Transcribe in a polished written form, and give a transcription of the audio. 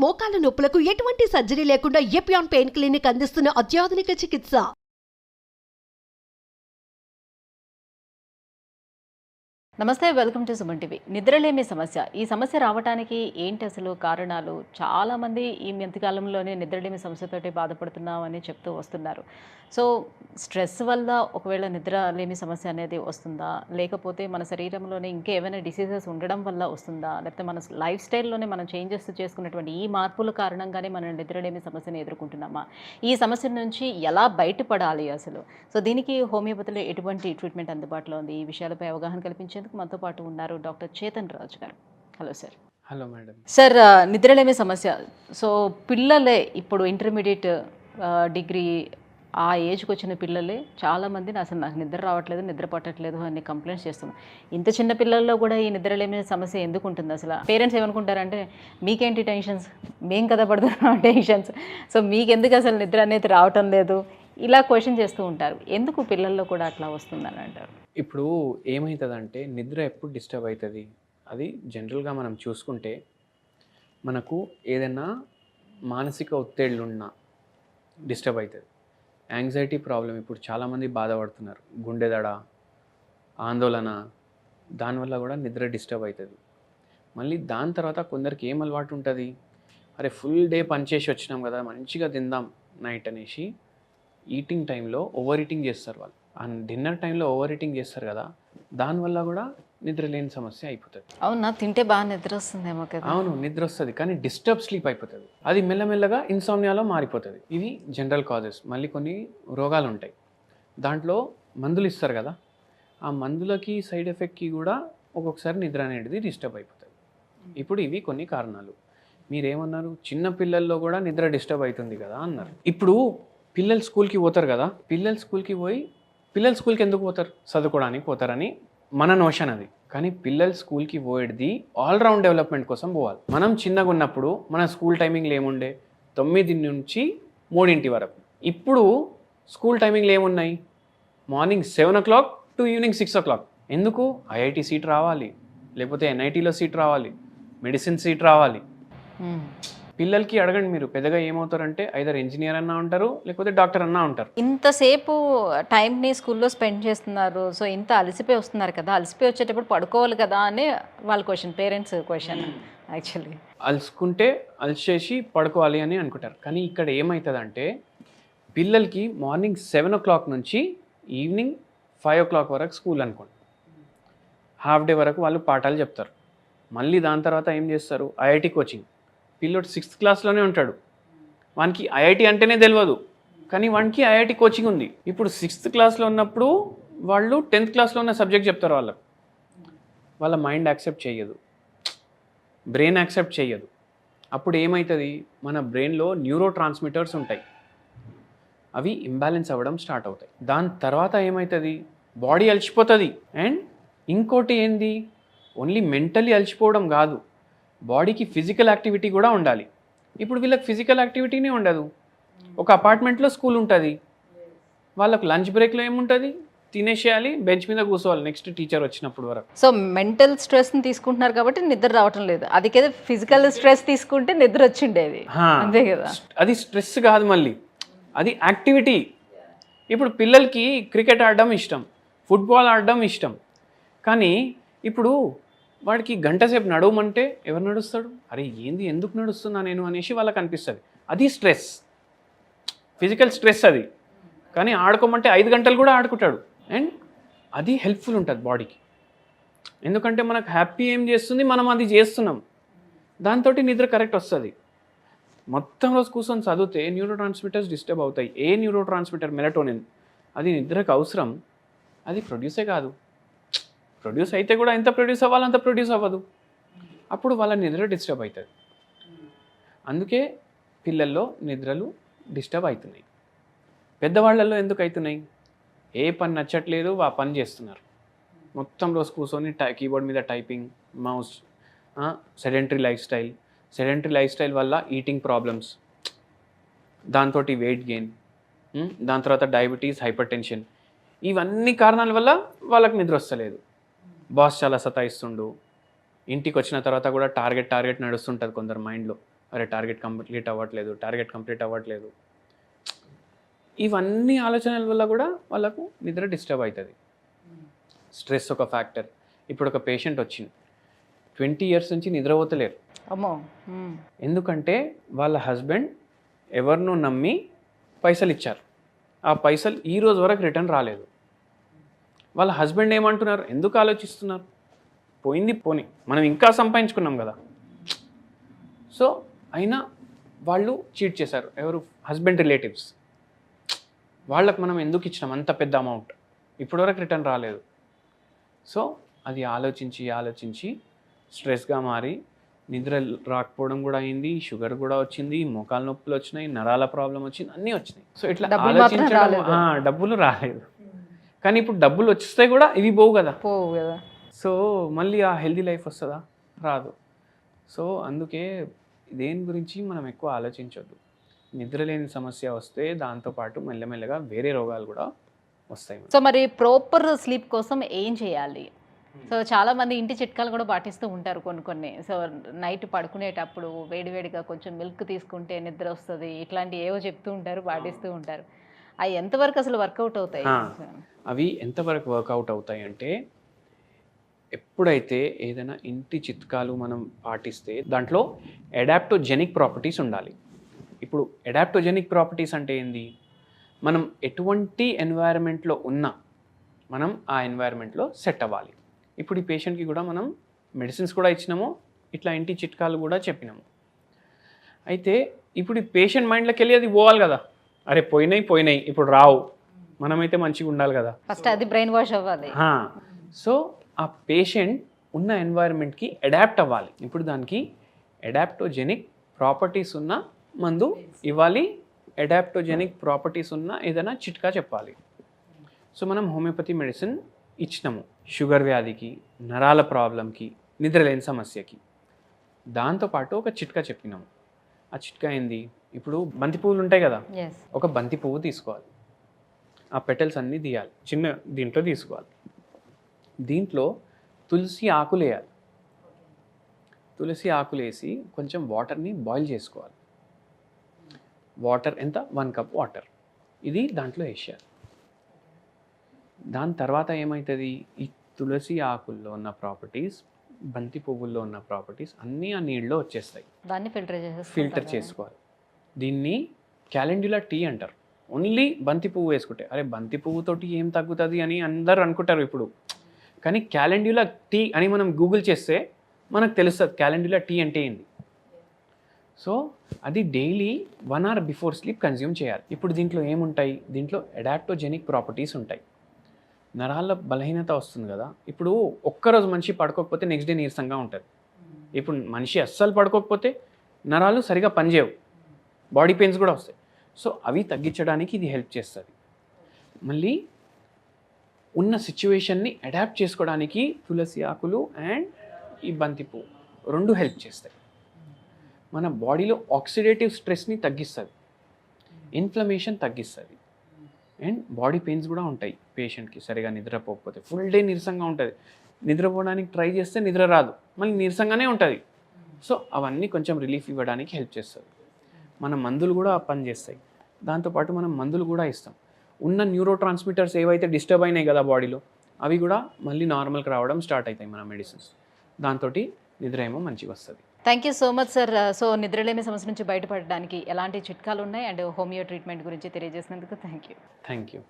మోకాల నొప్పులకు ఎటువంటి సర్జరీ లేకుండా ఎపియాన్ పెయిన్ క్లినిక్ అందిస్తున్న అత్యాధునిక చికిత్స. నమస్తే, వెల్కమ్ టు సుమన్ టీవీ. నిద్రలేమి సమస్య, ఈ సమస్య రావడానికి ఏంటి అసలు కారణాలు? చాలామంది ఈ మధ్యకాలంలోనే నిద్రలేమి సమస్యతోటి బాధపడుతున్నామని చెప్తూ వస్తున్నారు. సో స్ట్రెస్ వల్ల ఒకవేళ నిద్రలేమి సమస్య అనేది వస్తుందా, లేకపోతే మన శరీరంలోనే ఇంకా ఏమైనా డిసీజెస్ ఉండడం వల్ల వస్తుందా, లేకపోతే మన లైఫ్ స్టైల్లోనే మనం చేంజెస్ చేసుకున్నటువంటి ఈ మార్పుల కారణంగానే మనం నిద్రలేమి సమస్యను ఎదుర్కొంటున్నామా? ఈ సమస్య నుంచి ఎలా బయటపడాలి అసలు? సో దీనికి హోమియోపతిలో ఎటువంటి ట్రీట్మెంట్ అందుబాటులో ఉంది? ఈ విషయాలపై అవగాహన కల్పించేందుకు మనతో పాటు ఉన్నారు డాక్టర్ చేతన్ రాజు గారు. Hello sir. Hello madam. Sir, నిద్రలేమి సమస్య, సో పిల్లలే ఇప్పుడు ఇంటర్మీడియట్ డిగ్రీ ఆ ఏజ్కి వచ్చిన పిల్లలే చాలామంది అసలు నాకు నిద్ర రావట్లేదు, నిద్ర పట్టట్లేదు అని కంప్లైంట్స్ చేస్తున్నాం. ఇంత చిన్న పిల్లల్లో కూడా ఈ నిద్రలేమి సమస్య ఎందుకు ఉంటుంది అసలు? పేరెంట్స్ ఏమనుకుంటారంటే మీకేంటి టెన్షన్స్, మేం కదా పడుతున్నాం టెన్షన్స్, సో మీకెందుకు అసలు నిద్ర అనేది రావటం లేదు, ఇలా క్వశ్చన్ చేస్తూ ఉంటారు. ఎందుకు పిల్లల్లో కూడా అట్లా వస్తుందని అంటారు? ఇప్పుడు ఏమవుతుందంటే నిద్ర ఎప్పుడు డిస్టర్బ్ అవుతుంది, అది జనరల్గా మనం చూసుకుంటే మనకు ఏదైనా మానసిక ఒత్తిళ్ళున్నా డిస్టర్బ్ అవుతుంది. యాంగ్జైటీ ప్రాబ్లం ఇప్పుడు చాలామంది బాధపడుతున్నారు, గుండెదడ, ఆందోళన, దానివల్ల కూడా నిద్ర డిస్టర్బ్ అవుతుంది. మళ్ళీ దాని తర్వాత కొందరికి ఏం అలవాటు ఉంటుంది, అరే ఫుల్ డే పనిచేసి వచ్చినాం కదా మంచిగా తిందాం నైట్ అనేసి ఈటింగ్ టైంలో ఓవర్ ఈటింగ్ చేస్తారు వాళ్ళు. అండ్ డిన్నర్ టైంలో ఓవర్ ఈటింగ్ చేస్తారు కదా, దానివల్ల కూడా నిద్ర లేని సమస్య అయిపోతుంది. అవునా, తింటే బాగా నిద్ర వస్తుందేమో కదా? అవును, నిద్ర వస్తుంది, కానీ డిస్టర్బ్ స్లీప్ అయిపోతుంది. అది మెల్లమెల్లగా ఇన్సామ్నియాలో మారిపోతుంది. ఇవి జనరల్ కాజెస్. మళ్ళీ కొన్ని రోగాలు ఉంటాయి, దాంట్లో మందులు ఇస్తారు కదా, ఆ మందులకి సైడ్ ఎఫెక్ట్కి కూడా ఒక్కొక్కసారి నిద్ర అనేది డిస్టర్బ్ అయిపోతుంది. ఇప్పుడు ఇవి కొన్ని కారణాలు. మీరేమన్నారు, చిన్న పిల్లల్లో కూడా నిద్ర డిస్టర్బ్ అవుతుంది కదా అన్నారు. ఇప్పుడు పిల్లలు స్కూల్కి పోతారు కదా, పిల్లలు స్కూల్కి ఎందుకు పోతారు? చదువుకోవడానికి పోతారని మన నోషన్ అది. కానీ పిల్లలు స్కూల్కి పోయేది ఆల్రౌండ్ డెవలప్మెంట్ కోసం పోవాలి. మనం చిన్నగా ఉన్నప్పుడు మన స్కూల్ టైమింగ్లు ఏముండే, 9 నుంచి 3 వరకు. ఇప్పుడు స్కూల్ టైమింగ్లు ఏమున్నాయి, morning 7 o'clock to evening 6 o'clock. ఎందుకు? ఐఐటి సీట్ రావాలి, లేకపోతే ఎన్ఐటీలో సీట్ రావాలి, మెడిసిన్ సీట్ రావాలి. పిల్లలకి అడగండి మీరు, పెద్దగా ఏమవుతారంటే ఐదర్ ఇంజనీర్ అన్నా ఉంటారు, లేకపోతే డాక్టర్ అన్నా ఉంటారు. ఇంతసేపు టైంని స్కూల్లో స్పెండ్ చేస్తున్నారు, సో ఇంత అలసిపోయి వస్తున్నారు కదా, అలసిపోయి వచ్చేటప్పుడు పడుకోవాలి కదా అని వాళ్ళ క్వశ్చన్, పేరెంట్స్ క్వశ్చన్. యాక్చువల్లీ అలసుకుంటే అలసేసి పడుకోవాలి అని అనుకుంటారు. కానీ ఇక్కడ ఏమవుతుందంటే పిల్లలకి మార్నింగ్ 7 o'clock నుంచి ఈవినింగ్ 5 o'clock వరకు స్కూల్ అనుకోండి, హాఫ్ డే వరకు వాళ్ళు పాఠాలు చెప్తారు. మళ్ళీ దాని తర్వాత ఏం చేస్తారు, ఐఐటి కోచింగ్. పిల్లోడు 6th క్లాస్లోనే ఉంటాడు, వానికి ఐఐటి అంటేనే తెలియదు, కానీ వానికి ఐఐటి కోచింగ్ ఉంది. ఇప్పుడు 6th క్లాస్లో ఉన్నప్పుడు వాళ్ళు 10th క్లాస్లో ఉన్న సబ్జెక్ట్ చెప్తారు వాళ్ళకు. వాళ్ళ మైండ్ యాక్సెప్ట్ చేయదు, బ్రెయిన్ యాక్సెప్ట్ చేయదు. అప్పుడు ఏమవుతుంది, మన బ్రెయిన్లో న్యూరో ట్రాన్స్మిటర్స్ ఉంటాయి, అవి ఇంబ్యాలెన్స్ అవ్వడం స్టార్ట్ అవుతాయి. దాని తర్వాత ఏమవుతుంది, బాడీ అలసిపోతుంది. అండ్ ఇంకోటి ఏంది, ఓన్లీ మెంటలీ అలసిపోవడం కాదు, బాడీకి ఫిజికల్ యాక్టివిటీ కూడా ఉండాలి. ఇప్పుడు వీళ్ళకి ఫిజికల్ యాక్టివిటీనే ఉండదు. ఒక అపార్ట్మెంట్లో స్కూల్ ఉంటుంది, వాళ్ళకు లంచ్ బ్రేక్లో ఏముంటుంది, తినేసేయాలి, బెంచ్ మీద కూర్చోవాలి నెక్స్ట్ టీచర్ వచ్చినప్పుడు వరకు. సో మెంటల్ స్ట్రెస్ని తీసుకుంటున్నారు కాబట్టి నిద్ర రావటం లేదు. అది కదా ఫిజికల్ స్ట్రెస్ తీసుకుంటే నిద్ర వచ్చిండేది, అంతే కదా? అది స్ట్రెస్ కాదు, మళ్ళీ అది యాక్టివిటీ. ఇప్పుడు పిల్లలకి క్రికెట్ ఆడడం ఇష్టం, ఫుట్బాల్ ఆడడం ఇష్టం, కానీ ఇప్పుడు వాడికి గంట సేపు నడవమంటే ఎవరు నడుస్తాడు? అరే ఏంది, ఎందుకు నడుస్తున్నా నేను అనేసి వాళ్ళకి అనిపిస్తుంది. అది స్ట్రెస్, ఫిజికల్ స్ట్రెస్ అది. కానీ ఆడుకోమంటే 5 గంటలు కూడా ఆడుకుంటాడు. అండ్ అది హెల్ప్ఫుల్ ఉంటుంది బాడీకి, ఎందుకంటే మనకు హ్యాపీ ఏం చేస్తుంది, మనం అది చేస్తున్నాం, దాంతో నిద్ర కరెక్ట్ వస్తుంది. మొత్తం రోజు కూర్చొని చదివితే న్యూరో ట్రాన్స్మిటర్స్ డిస్టర్బ్ అవుతాయి. ఏ న్యూరో ట్రాన్స్మిటర్, మెలటోనిన్, అది నిద్రకు అవసరం, అది ప్రొడ్యూసే కాదు. ప్రొడ్యూస్ అయితే కూడా ఎంత ప్రొడ్యూస్ అవ్వాలో అంత ప్రొడ్యూస్ అవ్వదు, అప్పుడు వాళ్ళ నిద్ర డిస్టర్బ్ అవుతుంది. అందుకే పిల్లల్లో నిద్రలు డిస్టర్బ్ అవుతున్నాయి. పెద్దవాళ్ళల్లో ఎందుకు అవుతున్నాయి, ఏ పని నచ్చట్లేదు ఆ పని చేస్తున్నారు, మొత్తం రోజు కూర్చొని కీబోర్డ్ మీద typing, mouse, sedentary life style వల్ల ఈటింగ్ ప్రాబ్లమ్స్, దాంతో వెయిట్ గెయిన్, దాని తర్వాత డయాబెటీస్, హైపర్ టెన్షన్, ఇవన్నీ కారణాల వల్ల వాళ్ళకి నిద్ర వస్తలేదు. బాస్ చాలా సతాయిస్తుండు, ఇంటికి వచ్చిన తర్వాత కూడా టార్గెట్ నడుస్తుంటుంది కొందరు మైండ్లో, అరే టార్గెట్ కంప్లీట్ అవ్వట్లేదు. ఇవన్నీ ఆలోచనల వల్ల కూడా వాళ్ళకు నిద్ర డిస్టర్బ్ అవుతుంది. స్ట్రెస్ ఒక ఫ్యాక్టర్. ఇప్పుడు ఒక పేషెంట్ వచ్చింది, 20 years నుంచి నిద్రపోతలేరు. అమ్మో. ఎందుకంటే వాళ్ళ హస్బెండ్ ఎవరినో నమ్మి పైసలు ఇచ్చారు, ఆ పైసలు ఈ రోజు వరకు రిటర్న్ రాలేదు. వాళ్ళ హస్బెండ్ ఏమంటున్నారు, ఎందుకు ఆలోచిస్తున్నారు, పోయింది పోని, మనం ఇంకా సంపాదించుకున్నాం కదా. సో అయినా వాళ్ళు చీట్ చేశారు. ఎవరు? Husband relatives. వాళ్ళకు మనం ఎందుకు ఇచ్చినాం అంత పెద్ద అమౌంట్, ఇప్పటివరకు రిటర్న్ రాలేదు. సో అది ఆలోచించి స్ట్రెస్గా మారి నిద్ర రాకపోవడం కూడా అయింది, షుగర్ కూడా వచ్చింది, మోకాలు నొప్పులు వచ్చినాయి, నరాల ప్రాబ్లం వచ్చింది, అన్నీ వచ్చినాయి. సో ఇట్లా డబ్బులు రాలేదు. కానీ ఇప్పుడు డబ్బులు వస్తే కూడా ఇవి పోవు కదా. సో మళ్ళీ ఆ హెల్దీ లైఫ్ వస్తుందా? రాదు. సో అందుకే దేని గురించి మనం ఎక్కువ ఆలోచించొద్దు. నిద్రలేని సమస్య వస్తే దాంతోపాటు మెల్లమెల్లగా వేరే రోగాలు కూడా వస్తాయి. సో మరి ప్రాపర్ స్లీప్ కోసం ఏం చేయాలి? సో చాలామంది ఇంటి చిట్కాలు కూడా పాటిస్తూ ఉంటారు కొన్ని. సో నైట్ పడుకునేటప్పుడు వేడివేడిగా కొంచెం మిల్క్ తీసుకుంటే నిద్ర వస్తుంది, ఇట్లాంటి ఏవో చెప్తూ ఉంటారు, పాటిస్తూ ఉంటారు. అవి ఎంతవరకు అసలు వర్కౌట్ అవుతాయి? అవి ఎంతవరకు వర్కౌట్ అవుతాయి అంటే, ఎప్పుడైతే ఏదైనా ఇంటి చిట్కాలు మనం పాటిస్తే దాంట్లో అడాప్టోజెనిక్ ప్రాపర్టీస్ ఉండాలి. ఇప్పుడు అడాప్టోజెనిక్ ప్రాపర్టీస్ అంటే ఏంది? మనం ఎటువంటి ఎన్వైరన్మెంట్లో ఉన్నా మనం ఆ ఎన్వైరన్మెంట్లో సెట్ అవ్వాలి. ఇప్పుడు ఈ పేషెంట్కి కూడా మనం మెడిసిన్స్ కూడా ఇచ్చినాము, ఇట్లా ఇంటి చిట్కాలు కూడా చెప్పినాము. అయితే ఇప్పుడు ఈ పేషెంట్ మైండ్లోకి వెళ్ళి అది పోవాలి కదా, అరే పోయినాయి ఇప్పుడు రావు, మనమైతే మంచిగా ఉండాలి కదా. ఫస్ట్ అది బ్రెయిన్ వాష్ అవ్వాలి. సో ఆ పేషెంట్ ఉన్న ఎన్వైరన్మెంట్కి అడాప్ట్ అవ్వాలి. ఇప్పుడు దానికి అడాప్టోజెనిక్ ప్రాపర్టీస్ ఉన్న మందు ఇవ్వాలి, అడాప్టోజెనిక్ ప్రాపర్టీస్ ఉన్న ఏదైనా చిట్కా చెప్పాలి. సో మనం హోమియోపతి మెడిసిన్ ఇచ్చినాము షుగర్ వ్యాధికి, నరాల ప్రాబ్లంకి, నిద్రలేని సమస్యకి. దాంతోపాటు ఒక చిట్కా చెప్పినాము. ఆ చిట్కా ఏంది? ఇప్పుడు బంతి పువ్వులు ఉంటాయి కదా, ఒక బంతి పువ్వు తీసుకోవాలి, ఆ పెటల్స్ అన్నీ తీయాలి, చిన్న దీంట్లో తీసుకోవాలి. దీంట్లో తులసి ఆకులు వేయాలి. తులసి ఆకులు వేసి కొంచెం వాటర్ని బాయిల్ చేసుకోవాలి. వాటర్ ఎంత? 1 cup వాటర్. ఇది దాంట్లో వేసేయాలి. దాని తర్వాత ఏమవుతుంది? ఈ తులసి ఆకుల్లో ఉన్న ప్రాపర్టీస్, బంతి పువ్వుల్లో ఉన్న ప్రాపర్టీస్ అన్నీ ఆ నీళ్ళలో వచ్చేస్తాయి. దాన్ని ఫిల్టర్ చేసుకోవాలి. దీన్ని క్యాలెండ్యులా టీ అంటారు. ఓన్లీ బంతి పువ్వు వేసుకుంటే, అరే బంతి పువ్వుతోటి ఏం తగ్గుతుంది అని అందరు అనుకుంటారు ఇప్పుడు. కానీ క్యాలెండ్యులా టీ అని మనం గూగుల్ చేస్తే మనకు తెలుస్తుంది క్యాలెండ్యులా టీ అంటే ఏంటి. సో అది daily 1 hour before sleep consume చేయాలి. ఇప్పుడు దీంట్లో ఏముంటాయి? దీంట్లో అడాప్టోజెనిక్ ప్రాపర్టీస్ ఉంటాయి. నరాల బలహీనత వస్తుంది కదా, ఇప్పుడు ఒక్కరోజు మనిషి పడుకోకపోతే నెక్స్ట్ డే నీరసంగా ఉంటుంది. ఇప్పుడు మనిషి అస్సలు పడుకోకపోతే నరాలు సరిగా పనిచేయవు, బాడీ పెయిన్స్ కూడా వస్తాయి. సో అవి తగ్గించడానికి ఇది హెల్ప్ చేస్తుంది. మళ్ళీ ఉన్న సిచ్యువేషన్ని అడాప్ట్ చేసుకోవడానికి తులసి ఆకులు అండ్ ఈ బంతి పువ్వు 2 హెల్ప్ చేస్తాయి. మన బాడీలో ఆక్సిడేటివ్ స్ట్రెస్ని తగ్గిస్తుంది, ఇన్ఫ్లమేషన్ తగ్గిస్తుంది, అండ్ బాడీ పెయిన్స్ కూడా ఉంటాయి పేషెంట్కి సరిగా నిద్రపోకపోతే. ఫుల్ డే నీరసంగా ఉంటుంది, నిద్రపోవడానికి ట్రై చేస్తే నిద్ర రాదు, మళ్ళీ నీరసంగానే ఉంటుంది. సో అవన్నీ కొంచెం రిలీఫ్ ఇవ్వడానికి హెల్ప్ చేస్తుంది. మన మందులు కూడా పనిచేస్తాయి. దాంతోపాటు మనం మందులు కూడా ఇస్తాం. ఉన్న న్యూరో ట్రాన్స్మిటర్స్ ఏవైతే డిస్టర్బ్ అయినాయి కదా బాడీలో, అవి కూడా మళ్ళీ నార్మల్కి రావడం స్టార్ట్ అవుతాయి మన మెడిసిన్స్. దాంతో నిద్ర ఏమో మంచిగా వస్తుంది. Thank you so much sir. So నిద్రలేమి సమస్య నుంచి బయటపడడానికి ఎలాంటి చిట్కాలు ఉన్నాయి అండ్ హోమియో ట్రీట్మెంట్ గురించి తెలియజేసినందుకు థ్యాంక్ యూ.